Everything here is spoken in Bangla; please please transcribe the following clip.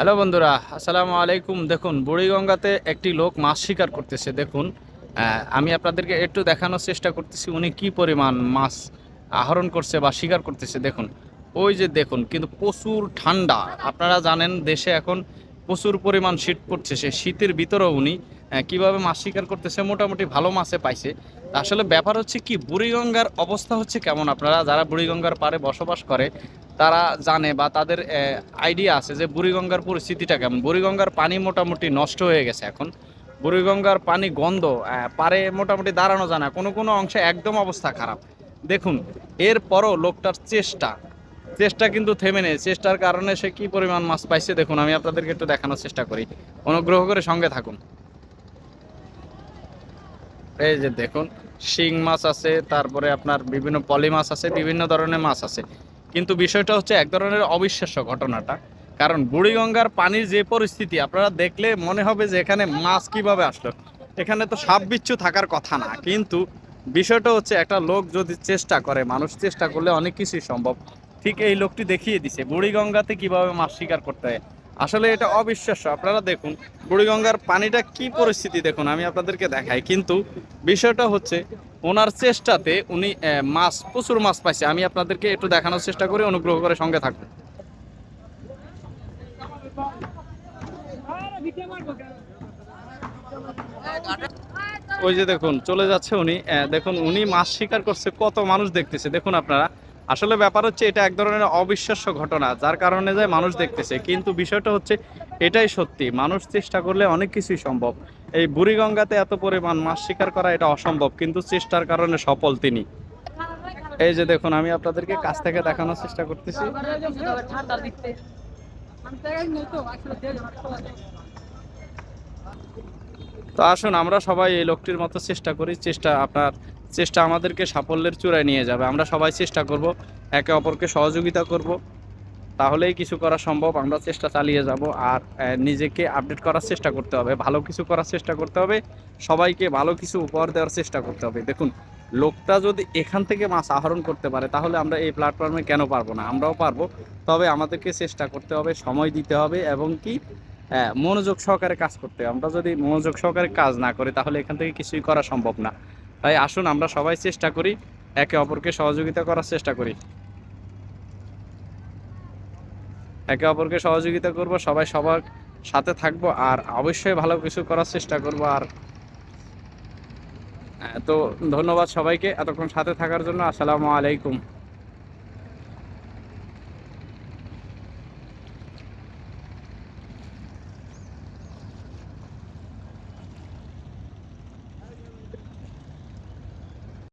হ্যালো বন্ধুরা, আসসালামু আলাইকুম। দেখুন, বুড়িগঙ্গাতে একটি লোক মাছ শিকার করতেছে। দেখুন, আমি আপনাদেরকে একটু দেখানোর চেষ্টা করতেছি উনি কি পরিমাণ মাছ আহরণ করছে বা শিকার করতেছে। দেখুন, ওই যে দেখুন, কিন্তু প্রচুর ঠান্ডা। আপনারা জানেন দেশে এখন প্রচুর পরিমাণ শীত পড়ছে। সে শীতের ভিতরেও উনি কিভাবে মাছ শিকার করতেছে, মোটামুটি ভালো মাছে পাইছে। আসলে ব্যাপার হচ্ছে কি, বুড়িগঙ্গার অবস্থা হচ্ছে কেমন, আপনারা যারা বুড়িগঙ্গার পাড়ে বসবাস করে তারা জানে বা তাদের আইডিয়া আছে যে বুড়িগঙ্গার পরিস্থিতিটা কেমন। বুড়িগঙ্গার পানি মোটামুটি নষ্ট হয়ে গেছে এখন। বুড়িগঙ্গার পানি গন্ধ, পারে মোটামুটি দাঁড়ানো যায় না, কোনো কোনো অংশে একদম অবস্থা খারাপ। দেখুন, এরপরও লোকটার চেষ্টা চেষ্টা কিন্তু থেমে নেই। চেষ্টার কারণে সে কি পরিমাণ মাছ পাইছে দেখুন, আমি আপনাদেরকে একটু দেখানোর চেষ্টা করি। অনুগ্রহ করে সঙ্গে থাকুন। এই যে দেখুন, শিং মাছ আছে, তারপরে আপনার বিভিন্ন পলি মাছ আছে, বিভিন্ন ধরনের মাছ আছে। কিন্তু বিষয়টা হচ্ছে এক ধরনের অবিশ্বাস্য ঘটনাটা। কারণ বুড়িগঙ্গার পানির যে পরিস্থিতি আপনারা দেখলে মনে হবে যে এখানে মাছ কিভাবে আসলো। এখানে তো সাপ বিচ্ছু থাকার কথা না, কিন্তু বিষয়টা হচ্ছে একটা লোক যদি চেষ্টা করে, মানুষ চেষ্টা করলে অনেক কিছুই সম্ভব। ঠিক এই লোকটি দেখিয়ে দিছে বুড়িগঙ্গাতে কিভাবে মাছ শিকার করতে হয়। আসলে এটা অবিশ্বাস্য। আপনারা দেখুন বুড়িগঙ্গার পানিটা কি পরিস্থিতি, দেখুন আমি আপনাদেরকে দেখাই। কিন্তু বিষয়টা হচ্ছে ওনার চেষ্টাতে উনি মাছ, প্রচুর মাছ পাইছে। আমি আপনাদেরকে একটু দেখানোর চেষ্টা করি, অনুগ্রহ করে সঙ্গে থাকুন। ওই যে দেখুন চলে যাচ্ছে উনি, দেখুন উনি মাছ শিকার করছে, কত মানুষ দেখতেছে দেখুন আপনারা। আসলে ব্যাপার হচ্ছে এটা এক ধরনের অবিশ্বাস্য ঘটনা, যার কারণে যায় মানুষ দেখতেছে। কিন্তু বিষয়টা হচ্ছে এটাই সত্যি, মানুষ চেষ্টা করলে অনেক কিছুই সম্ভব। এই বুড়িগঙ্গাতে এত পরিমাণ মাছ শিকার করা এটা অসম্ভব, কিন্তু চেষ্টার কারণে সফল তিনি। এই যে দেখুন, আমি আপনাদেরকে কাছ থেকে দেখানোর চেষ্টা করতেছি। তো আসুন আমরা সবাই এই লোকটির মতো চেষ্টা করি। চেষ্টা আমাদেরকে সাফল্যের চূড়ায় নিয়ে যাবে। আমরা সবাই চেষ্টা করব, একে অপরকে সহযোগিতা করব, তাহলেই কিছু করা সম্ভব। আমরা চেষ্টা চালিয়ে যাব। আর নিজেকে আপডেট করার চেষ্টা করতে হবে, ভালো কিছু করার চেষ্টা করতে হবে, সবাইকে ভালো কিছু উপহার দেওয়ার চেষ্টা করতে হবে। দেখুন, লোকটা যদি এখান থেকে মাছ আহরণ করতে পারে, তাহলে আমরা এই প্ল্যাটফর্মে কেন পারবো না? আমরাও পারবো। তবে আমাদেরকে চেষ্টা করতে হবে, সময় দিতে হবে, এবং কি মনোযোগ সহকারে কাজ করতে হবে। আমরা যদি মনোযোগ সহকারে কাজ না করি, তাহলে এখান থেকে কিছুই করা সম্ভব না। তাই আসুন আমরা সবাই চেষ্টা করি, একে অপরকে সহযোগিতা করার চেষ্টা করি, একে অপরকে সহযোগিতা করব, সবাই সবার সাথে থাকবো, আর অবশ্যই ভালো কিছু করার চেষ্টা করব। আর তো ধন্যবাদ সবাইকে এতক্ষণ সাথে থাকার জন্য। আসসালামু আলাইকুম।